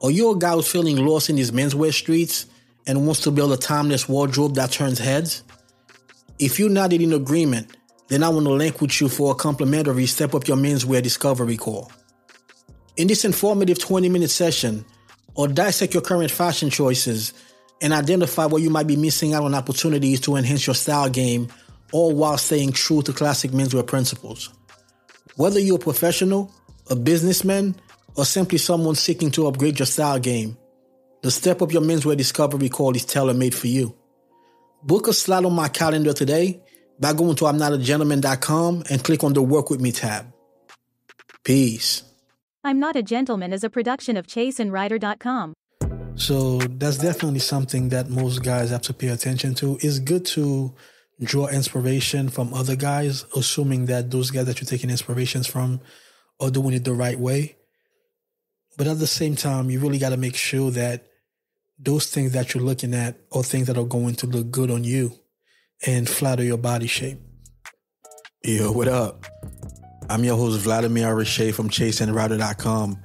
Are you a guy who's feeling lost in these menswear streets and wants to build a timeless wardrobe that turns heads? If you're not in agreement, then I want to link with you for a complimentary Step Up Your Menswear Discovery Call. In this informative 20-minute session, I'll dissect your current fashion choices and identify where you might be missing out on opportunities to enhance your style game, all while staying true to classic menswear principles. Whether you're a professional, a businessman, or simply someone seeking to upgrade your style game, the Step Up Your Menswear Discovery Call is tailor-made for you. Book a slot on my calendar today by going to I'mNotAGentleman.com and click on the Work With Me tab. Peace. I'm Not a Gentleman is a production of ChaseandRider.com. So that's definitely something that most guys have to pay attention to. It's good to draw inspiration from other guys, assuming that those guys that you're taking inspirations from are doing it the right way. But at the same time, you really got to make sure that those things that you're looking at are things that are going to look good on you and flatter your body shape. Yo, what up? I'm your host, Vladimir Riché from ChaseandRider.com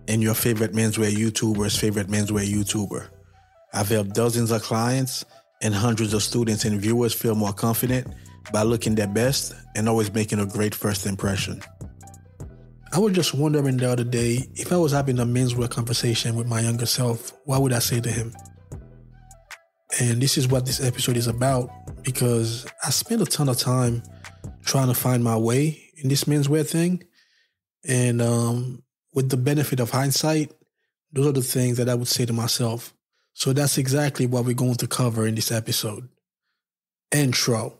and your favorite menswear YouTuber's favorite menswear YouTuber. I've helped dozens of clients and hundreds of students and viewers feel more confident by looking their best and always making a great first impression. I was just wondering the other day, if I was having a menswear conversation with my younger self, what would I say to him? And this is what this episode is about, because I spent a ton of time trying to find my way in this menswear thing. And with the benefit of hindsight, those are the things that I would say to myself. So that's exactly what we're going to cover in this episode. Intro.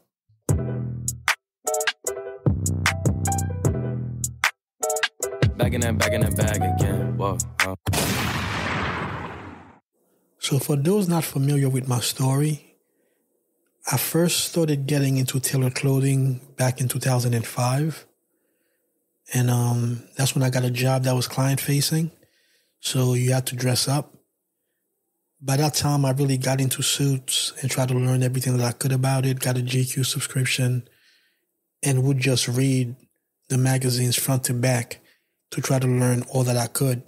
Back in that bag again. Whoa. So for those not familiar with my story, I first started getting into tailored clothing back in 2005. And that's when I got a job that was client-facing. So you had to dress up. By that time, I really got into suits and tried to learn everything that I could about it, got a GQ subscription, and would just read the magazines front to back to try to learn all that I could.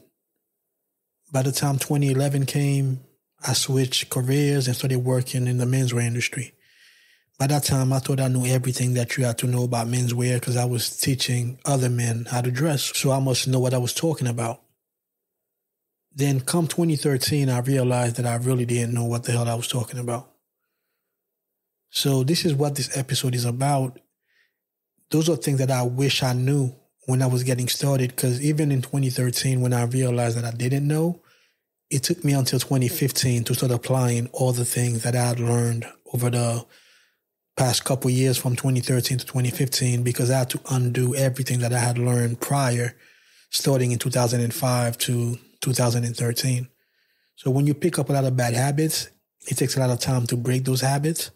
By the time 2011 came, I switched careers and started working in the menswear industry. By that time, I thought I knew everything that you had to know about menswear because I was teaching other men how to dress, so I must know what I was talking about. Then come 2013, I realized that I really didn't know what the hell I was talking about. So this is what this episode is about. Those are things that I wish I knew when I was getting started, because even in 2013, when I realized that I didn't know, it took me until 2015 to start applying all the things that I had learned over the past couple of years from 2013 to 2015, because I had to undo everything that I had learned prior, starting in 2005 to 2013. So when you pick up a lot of bad habits, it takes a lot of time to break those habits.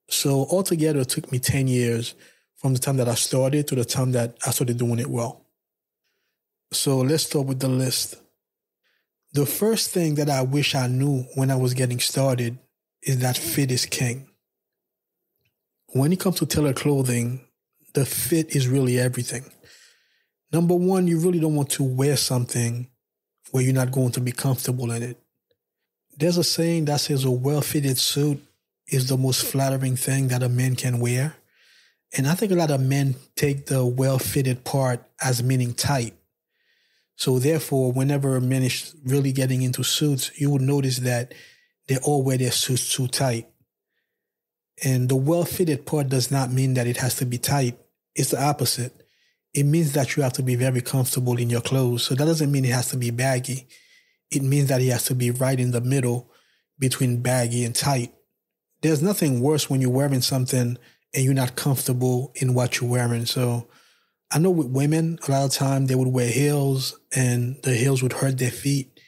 So altogether, it took me 10 years from the time that I started to the time that I started doing it well. So let's start with the list. The first thing that I wish I knew when I was getting started is that fit is king. When it comes to tailored clothing, the fit is really everything. Number one, you really don't want to wear something where you're not going to be comfortable in it. There's a saying that says a well-fitted suit is the most flattering thing that a man can wear. And I think a lot of men take the well-fitted part as meaning tight. So therefore, whenever a man is really getting into suits, you will notice that they all wear their suits too tight. And the well-fitted part does not mean that it has to be tight. It's the opposite. It means that you have to be very comfortable in your clothes. So that doesn't mean it has to be baggy. It means that it has to be right in the middle between baggy and tight. There's nothing worse when you're wearing something and you're not comfortable in what you're wearing. So I know with women, a lot of time they would wear heels and the heels would hurt their feet,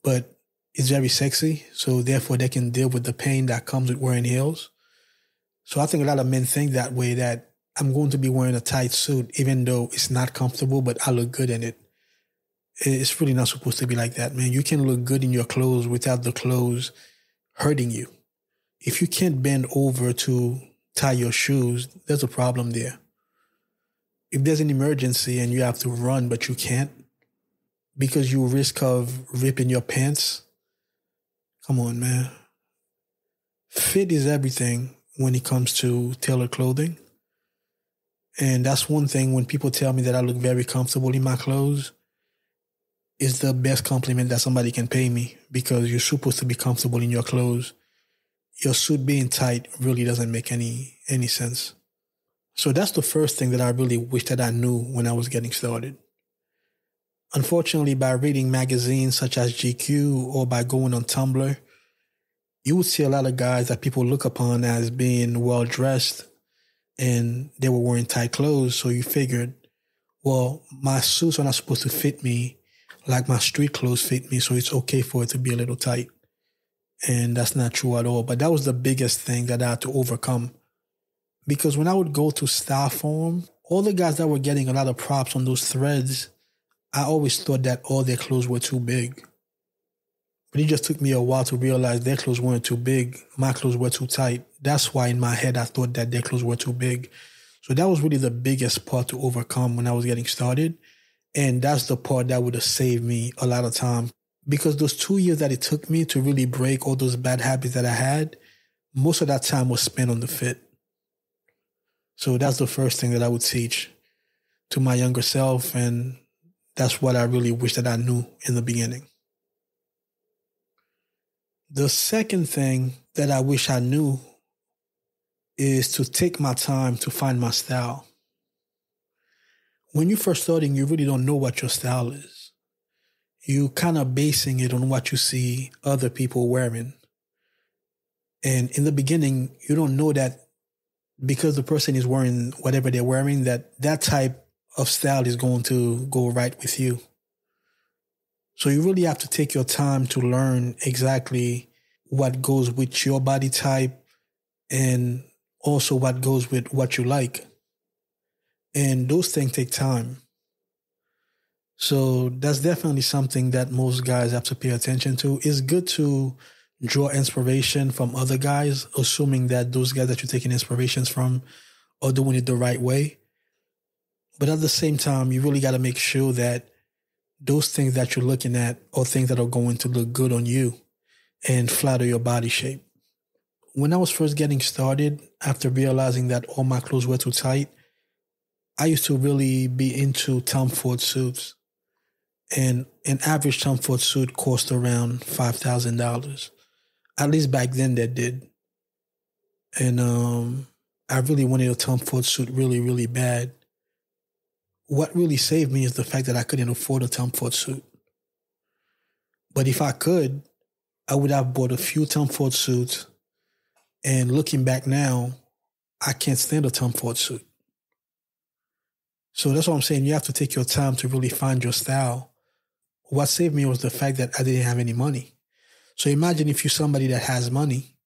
but it's very sexy. So therefore they can deal with the pain that comes with wearing heels. So I think a lot of men think that way, that I'm going to be wearing a tight suit, even though it's not comfortable, but I look good in it. It's really not supposed to be like that, man. You can look good in your clothes without the clothes hurting you. If you can't bend over to tie your shoes, there's a problem there. If there's an emergency and you have to run, but you can't, because you risk of ripping your pants. Come on, man. Fit is everything when it comes to tailored clothing. And that's one thing when people tell me that I look very comfortable in my clothes, it's the best compliment that somebody can pay me, because you're supposed to be comfortable in your clothes. Your suit being tight really doesn't make any sense. So that's the first thing that I really wish that I knew when I was getting started. Unfortunately, by reading magazines such as GQ or by going on Tumblr, you would see a lot of guys that people look upon as being well-dressed, and they were wearing tight clothes. So you figured, well, my suits are not supposed to fit me like my street clothes fit me, so it's okay for it to be a little tight. And that's not true at all. But that was the biggest thing that I had to overcome. Because when I would go to Style Forum, all the guys that were getting a lot of props on those threads, I always thought that all their clothes were too big. But it just took me a while to realize their clothes weren't too big. My clothes were too tight. That's why in my head I thought that their clothes were too big. So that was really the biggest part to overcome when I was getting started. And that's the part that would have saved me a lot of time. Because those 2 years that it took me to really break all those bad habits that I had, most of that time was spent on the fit. So that's the first thing that I would teach to my younger self. And that's what I really wish that I knew in the beginning. The second thing that I wish I knew is to take my time to find my style. When you're first starting, you really don't know what your style is. You kind of basing it on what you see other people wearing. And in the beginning, you don't know that because the person is wearing whatever they're wearing, that type of style is going to go right with you. So you really have to take your time to learn exactly what goes with your body type and also what goes with what you like. And those things take time. So that's definitely something that most guys have to pay attention to. It's good to draw inspiration from other guys, assuming that those guys that you're taking inspirations from are doing it the right way. But at the same time, you really got to make sure that those things that you're looking at are things that are going to look good on you and flatter your body shape. When I was first getting started, after realizing that all my clothes were too tight, I used to really be into Tom Ford suits. And an average Tom Ford suit cost around $5,000. At least back then that did. And I really wanted a Tom Ford suit really, really bad. What really saved me is the fact that I couldn't afford a Tom Ford suit. But if I could, I would have bought a few Tom Ford suits. And looking back now, I can't stand a Tom Ford suit. So that's what I'm saying. You have to take your time to really find your style. What saved me was the fact that I didn't have any money. So imagine if you're somebody that has money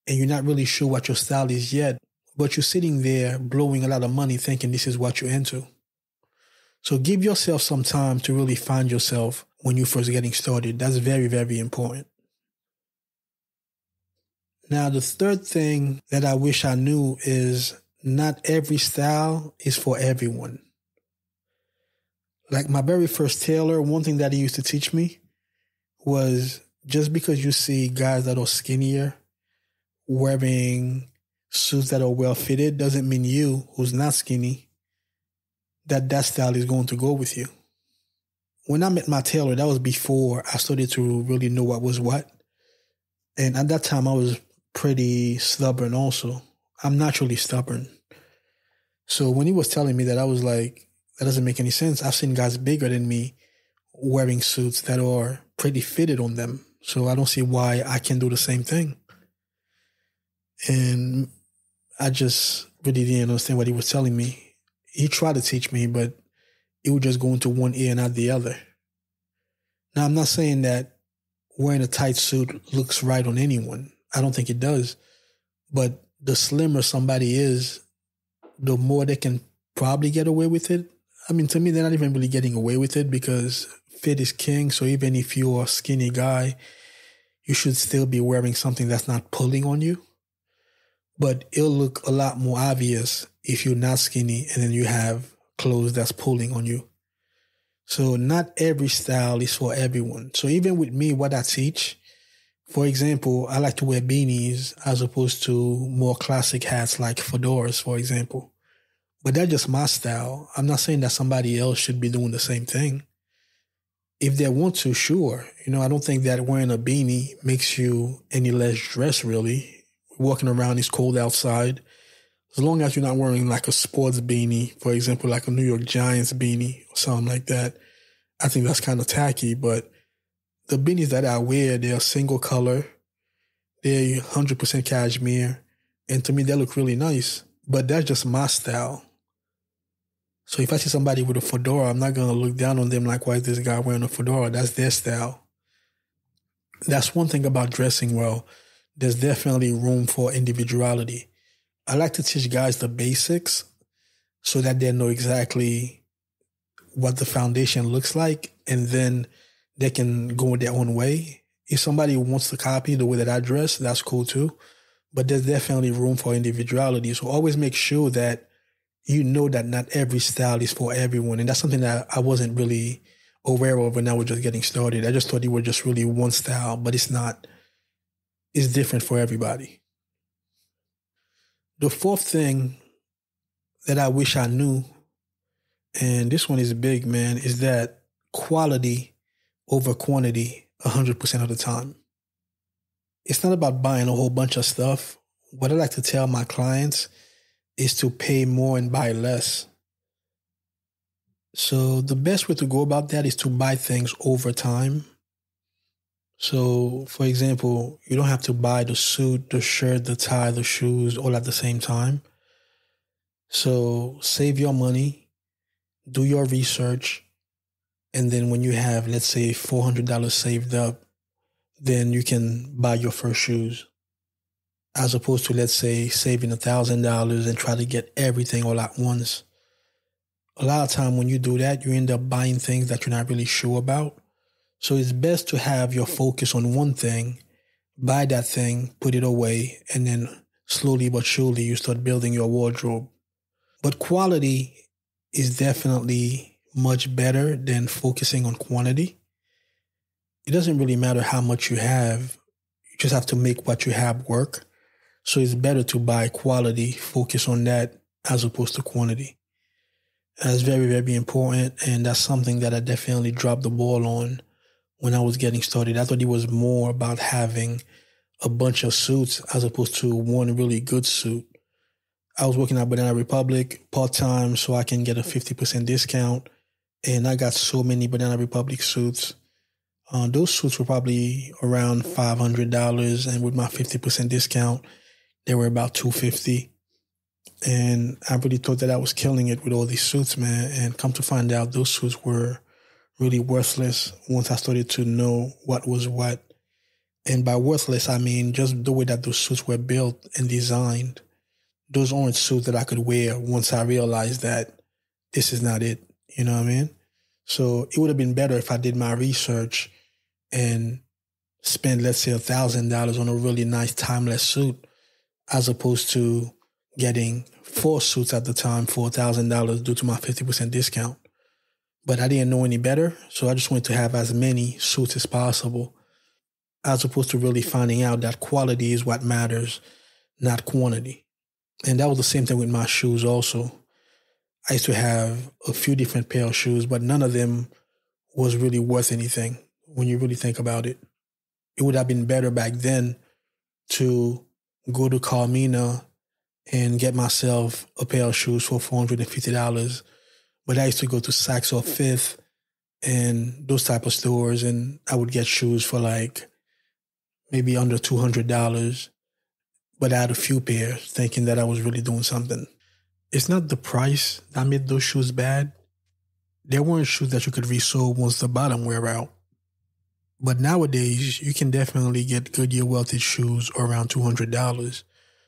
and you're not really sure what your style is yet, but you're sitting there blowing a lot of money thinking this is what you're into. So give yourself some time to really find yourself when you're first getting started. That's very, very important. Now, the third thing that I wish I knew is not every style is for everyone. Like my very first tailor, one thing that he used to teach me was just because you see guys that are skinnier wearing suits that are well fitted doesn't mean you, who's not skinny, that style is going to go with you. When I met my tailor, that was before I started to really know what was what. And at that time, I was pretty stubborn also. I'm naturally stubborn. So when he was telling me that, I was like, that doesn't make any sense. I've seen guys bigger than me wearing suits that are pretty fitted on them. So I don't see why I can't do the same thing. And I just really didn't understand what he was telling me. He tried to teach me, but it would just go into one ear and not the other. Now, I'm not saying that wearing a tight suit looks right on anyone. I don't think it does. But the slimmer somebody is, the more they can probably get away with it. I mean, to me, they're not even really getting away with it because fit is king. So even if you're a skinny guy, you should still be wearing something that's not pulling on you. But it'll look a lot more obvious if you're not skinny and then you have clothes that's pulling on you. So not every style is for everyone. So even with me, what I teach, for example, I like to wear beanies as opposed to more classic hats like fedoras, for example. But that's just my style. I'm not saying that somebody else should be doing the same thing. If they want to, sure. I don't think that wearing a beanie makes you any less dressed, really. Walking around is cold outside. As long as you're not wearing like a sports beanie, for example, like a New York Giants beanie or something like that, I think that's kind of tacky. But the beanies that I wear, they're single color. They're 100% cashmere. And to me, they look really nice. But that's just my style. So if I see somebody with a fedora, I'm not going to look down on them like, why is this guy wearing a fedora? That's their style. That's one thing about dressing well. There's definitely room for individuality. I like to teach guys the basics so that they know exactly what the foundation looks like, and then they can go their own way. If somebody wants to copy the way that I dress, that's cool too. But there's definitely room for individuality. So always make sure that you know that not every style is for everyone. And that's something that I wasn't really aware of when I was just getting started. I just thought it was just really one style, but it's not. It's different for everybody. The fourth thing that I wish I knew, and this one is big, man, is that quality over quantity 100% of the time. It's not about buying a whole bunch of stuff. What I like to tell my clients is to pay more and buy less. So the best way to go about that is to buy things over time. So, for example, you don't have to buy the suit, the shirt, the tie, the shoes all at the same time. So save your money, do your research, and then when you have, let's say, $400 saved up, then you can buy your first shoes. As opposed to, let's say, saving $1,000 and try to get everything all at once. A lot of time when you do that, you end up buying things that you're not really sure about. So it's best to have your focus on one thing, buy that thing, put it away, and then slowly but surely you start building your wardrobe. But quality is definitely much better than focusing on quantity. It doesn't really matter how much you have. You just have to make what you have work. So it's better to buy quality, focus on that as opposed to quantity. That's very, very important. And that's something that I definitely dropped the ball on when I was getting started. I thought it was more about having a bunch of suits as opposed to one really good suit. I was working at Banana Republic part-time so I can get a 50% discount. And I got so many Banana Republic suits. Those suits were probably around $500. And with my 50% discount, they were about $250. And I really thought that I was killing it with all these suits, man. And come to find out, those suits were really worthless once I started to know what was what. And by worthless, I mean just the way that those suits were built and designed. Those aren't suits that I could wear once I realized that this is not it. You know what I mean? So it would have been better if I did my research and spent, let's say, $1,000 on a really nice timeless suit as opposed to getting 4 suits at the time for $1,000 due to my 50% discount. But I didn't know any better, so I just wanted to have as many suits as possible, as opposed to really finding out that quality is what matters, not quantity. And that was the same thing with my shoes also. I used to have a few different pair of shoes, but none of them was really worth anything when you really think about it. It would have been better back then to go to Carmina and get myself a pair of shoes for $450. But I used to go to Saks or Fifth and those type of stores, and I would get shoes for like maybe under $200. But I had a few pairs thinking that I was really doing something. It's not the price that made those shoes bad. They weren't shoes that you could resole once the bottom wear out. But nowadays, you can definitely get Goodyear welted shoes around $200.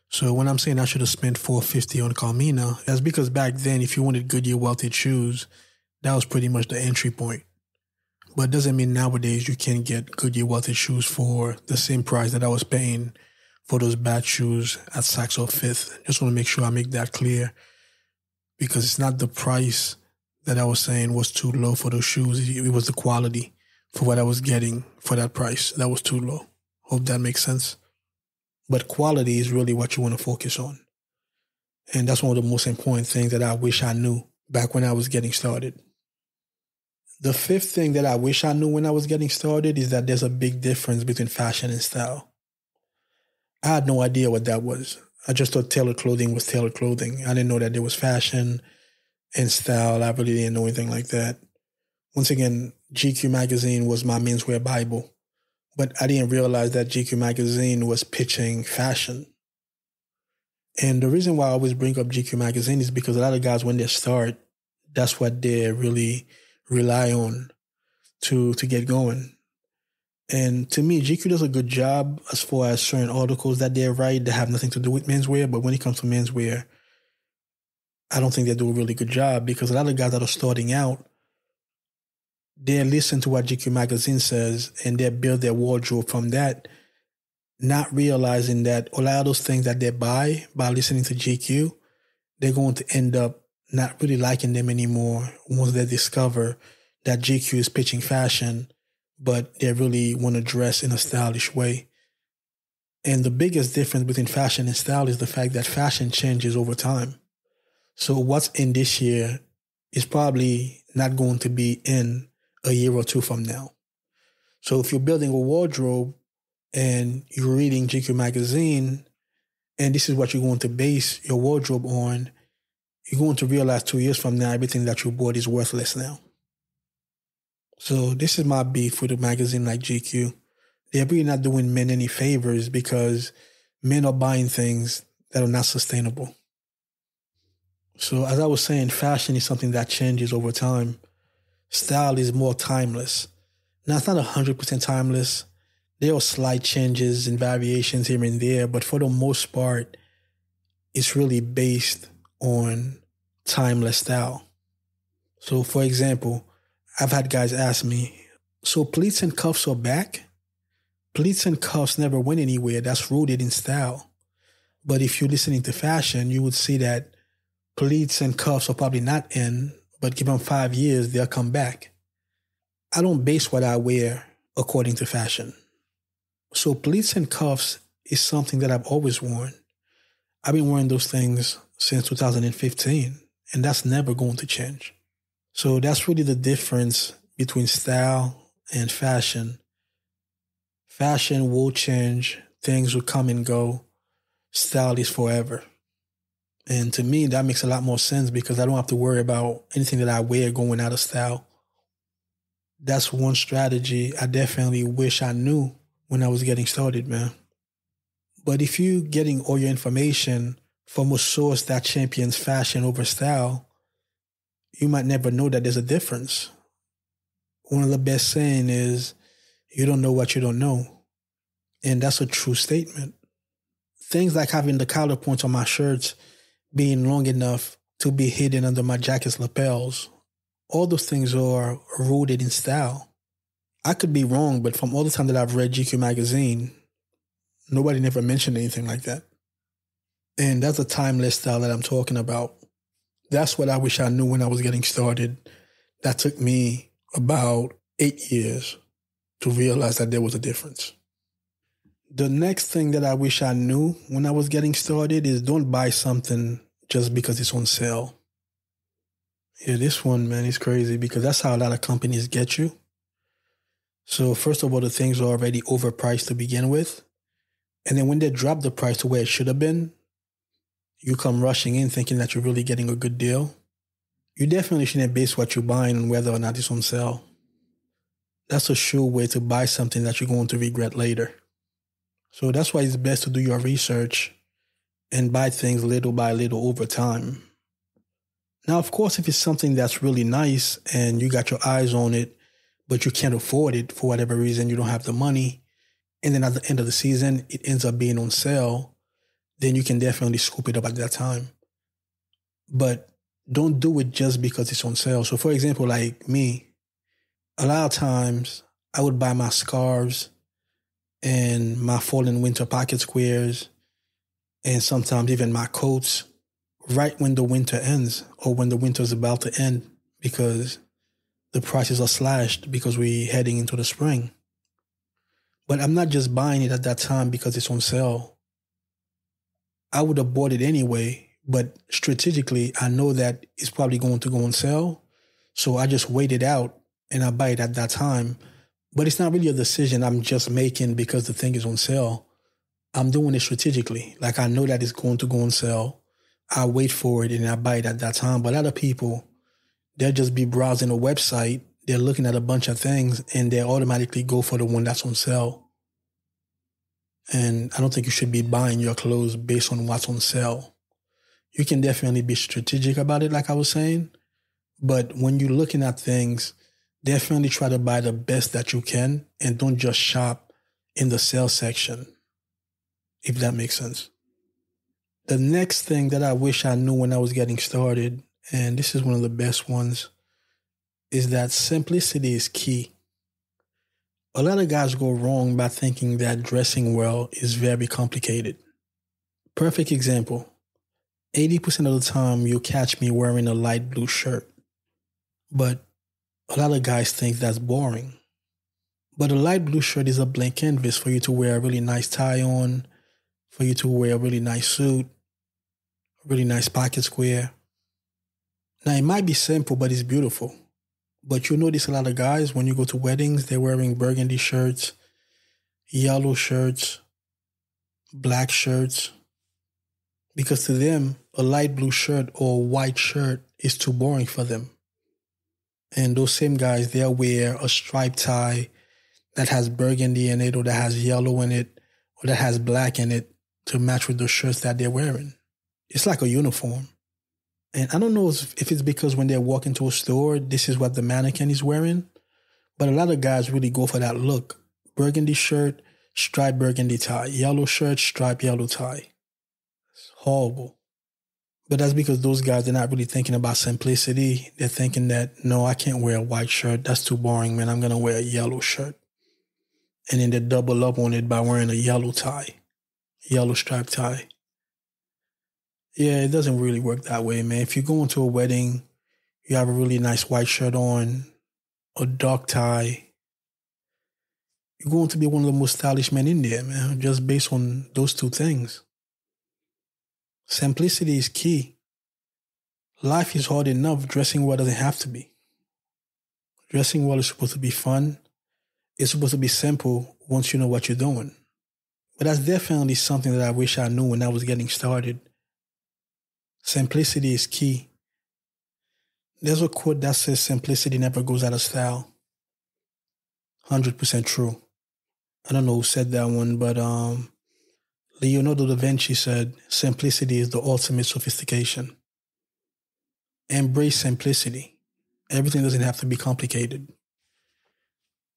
So when I'm saying I should have spent $450 on Carmina, that's because back then, if you wanted Goodyear welted shoes, that was pretty much the entry point. But it doesn't mean nowadays you can get Goodyear welted shoes for the same price that I was paying for those bad shoes at Saks or Fifth. Just want to make sure I make that clear, because it's not the price that I was saying was too low for those shoes. It was the quality for what I was getting for that price. That was too low. Hope that makes sense. But quality is really what you want to focus on. And that's one of the most important things that I wish I knew back when I was getting started. The fifth thing that I wish I knew when I was getting started is that there's a big difference between fashion and style. I had no idea what that was. I just thought tailored clothing was tailored clothing. I didn't know that there was fashion and style. I really didn't know anything like that. Once again, GQ magazine was my menswear Bible, but I didn't realize that GQ magazine was pitching fashion. And the reason why I always bring up GQ magazine is because a lot of guys, when they start, that's what they really rely on to get going. And to me, GQ does a good job as far as certain articles that they write that have nothing to do with menswear. But when it comes to menswear, I don't think they do a really good job, because a lot of guys that are starting out, they listen to what GQ magazine says and they build their wardrobe from that, not realizing that a lot of those things that they buy by listening to GQ, they're going to end up not really liking them anymore once they discover that GQ is pitching fashion, but they really want to dress in a stylish way. And the biggest difference between fashion and style is the fact that fashion changes over time. So what's in this year is probably not going to be in a year or two from now. So if you're building a wardrobe and you're reading GQ magazine, and this is what you're going to base your wardrobe on, you're going to realize 2 years from now, everything that you bought is worthless now. So this is my beef with a magazine like GQ. They're really not doing men any favors, because men are buying things that are not sustainable. So as I was saying, fashion is something that changes over time. Style is more timeless. Now, it's not 100% timeless. There are slight changes and variations here and there, but for the most part, it's really based on timeless style. So, for example, I've had guys ask me, so pleats and cuffs are back? Pleats and cuffs never went anywhere. That's rooted in style. But if you're listening to fashion, you would see that pleats and cuffs are probably not in, but give them 5 years, they'll come back. I don't base what I wear according to fashion. So pleats and cuffs is something that I've always worn. I've been wearing those things since 2015, and that's never going to change. So that's really the difference between style and fashion. Fashion will change. Things will come and go. Style is forever. And to me, that makes a lot more sense, because I don't have to worry about anything that I wear going out of style. That's one strategy I definitely wish I knew when I was getting started, man. But if you're getting all your information from a source that champions fashion over style, you might never know that there's a difference. One of the best saying is, you don't know what you don't know. And that's a true statement. Things like having the collar points on my shirts being long enough to be hidden under my jacket's lapels, all those things are rooted in style. I could be wrong, but from all the time that I've read GQ magazine, nobody never mentioned anything like that. And that's a timeless style that I'm talking about. That's what I wish I knew when I was getting started. That took me about 8 years to realize that there was a difference. The next thing that I wish I knew when I was getting started is, don't buy something just because it's on sale. Yeah, this one, man, is crazy, because that's how a lot of companies get you. So first of all, the things are already overpriced to begin with. And then when they drop the price to where it should have been, you come rushing in thinking that you're really getting a good deal. You definitely shouldn't base what you're buying on whether or not it's on sale. That's a sure way to buy something that you're going to regret later. So that's why it's best to do your research and buy things little by little over time. Now, of course, if it's something that's really nice and you got your eyes on it, but you can't afford it for whatever reason, you don't have the money, and then at the end of the season, it ends up being on sale, then you can definitely scoop it up at that time. But don't do it just because it's on sale. So for example, like me, a lot of times I would buy my scarves and my fall and winter pocket squares, and sometimes even my coats right when the winter ends or when the winter is about to end, because the prices are slashed because we're heading into the spring. But I'm not just buying it at that time because it's on sale. I would have bought it anyway, but strategically, I know that it's probably going to go on sale. So I just wait it out and I buy it at that time. But it's not really a decision I'm just making because the thing is on sale. I'm doing it strategically. Like I know that it's going to go on sale. I wait for it and I buy it at that time. But a lot of people, they'll just be browsing a website. They're looking at a bunch of things and they automatically go for the one that's on sale. And I don't think you should be buying your clothes based on what's on sale. You can definitely be strategic about it, like I was saying. But when you're looking at things, definitely try to buy the best that you can and don't just shop in the sale section, if that makes sense. The next thing that I wish I knew when I was getting started, and this is one of the best ones, is that simplicity is key. A lot of guys go wrong by thinking that dressing well is very complicated. Perfect example. 80% of the time you'll catch me wearing a light blue shirt. But a lot of guys think that's boring. But a light blue shirt is a blank canvas for you to wear a really nice tie on, for you to wear a really nice suit, a really nice pocket square. Now, it might be simple, but it's beautiful. But you'll notice a lot of guys, when you go to weddings, they're wearing burgundy shirts, yellow shirts, black shirts. Because to them, a light blue shirt or a white shirt is too boring for them. And those same guys, they'll wear a striped tie that has burgundy in it or that has yellow in it or that has black in it to match with the shirts that they're wearing. It's like a uniform. And I don't know if it's because when they walk into a store, this is what the mannequin is wearing. But a lot of guys really go for that look. Burgundy shirt, striped burgundy tie. Yellow shirt, striped yellow tie. It's horrible. But that's because those guys, they're not really thinking about simplicity. They're thinking that, no, I can't wear a white shirt. That's too boring, man. I'm going to wear a yellow shirt. And then they double up on it by wearing a yellow tie, yellow striped tie. Yeah, it doesn't really work that way, man. If you go into a wedding, you have a really nice white shirt on, a dark tie, you're going to be one of the most stylish men in there, man, just based on those two things. Simplicity is key. Life is hard enough. Dressing well doesn't have to be. Dressing well is supposed to be fun. It's supposed to be simple once you know what you're doing. But that's definitely something that I wish I knew when I was getting started. Simplicity is key. There's a quote that says simplicity never goes out of style. 100% true. I don't know who said that one, but Leonardo da Vinci said, simplicity is the ultimate sophistication. Embrace simplicity. Everything doesn't have to be complicated.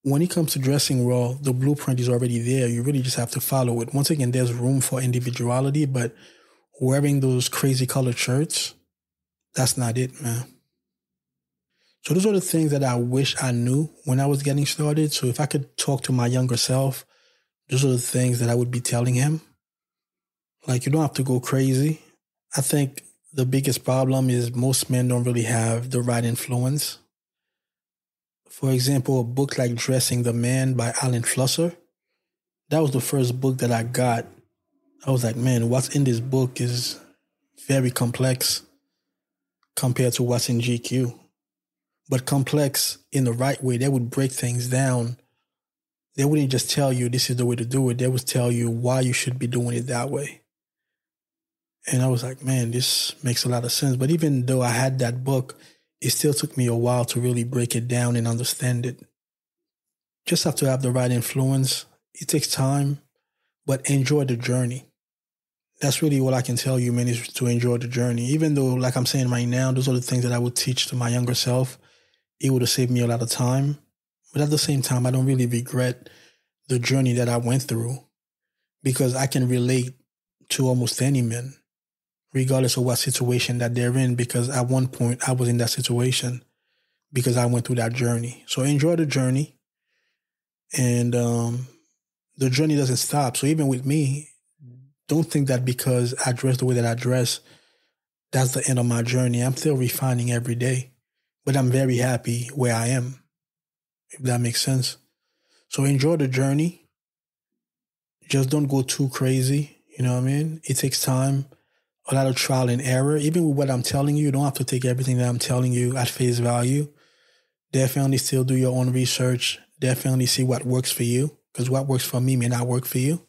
When it comes to dressing well, the blueprint is already there. You really just have to follow it. Once again, there's room for individuality, but wearing those crazy colored shirts, that's not it, man. So those are the things that I wish I knew when I was getting started. So if I could talk to my younger self, those are the things that I would be telling him. Like, you don't have to go crazy. I think the biggest problem is most men don't really have the right influence. For example, a book like Dressing the Man by Alan Flusser, that was the first book that I got. I was like, man, what's in this book is very complex compared to what's in GQ. But complex in the right way. They would break things down. They wouldn't just tell you this is the way to do it. They would tell you why you should be doing it that way. And I was like, man, this makes a lot of sense. But even though I had that book, it still took me a while to really break it down and understand it. Just have to have the right influence. It takes time, but enjoy the journey. That's really what I can tell you, man, is to enjoy the journey. Even though, like I'm saying right now, those are the things that I would teach to my younger self. It would have saved me a lot of time. But at the same time, I don't really regret the journey that I went through because I can relate to almost any man, regardless of what situation that they're in, because at one point I was in that situation because I went through that journey. So enjoy the journey. And the journey doesn't stop. So even with me, don't think that because I dress the way that I dress, that's the end of my journey. I'm still refining every day. but I'm very happy where I am, if that makes sense. So enjoy the journey. Just don't go too crazy. You know what I mean? It takes time, a lot of trial and error. Even with what I'm telling you, you don't have to take everything that I'm telling you at face value. Definitely still do your own research. Definitely see what works for you, because what works for me may not work for you.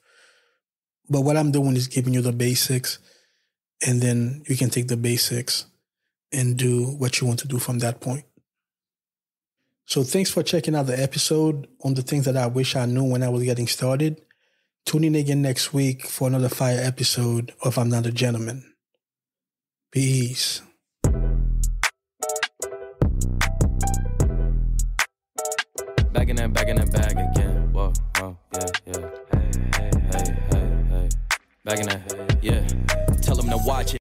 But what I'm doing is giving you the basics, and then you can take the basics and do what you want to do from that point. So thanks for checking out the episode on the things that I wish I knew when I was getting started. Tune in again next week for another fire episode of I'm Not a Gentleman. Peace. Back in that bag again. Whoa, yeah. Hey. Back in that, yeah. Tell them to watch it.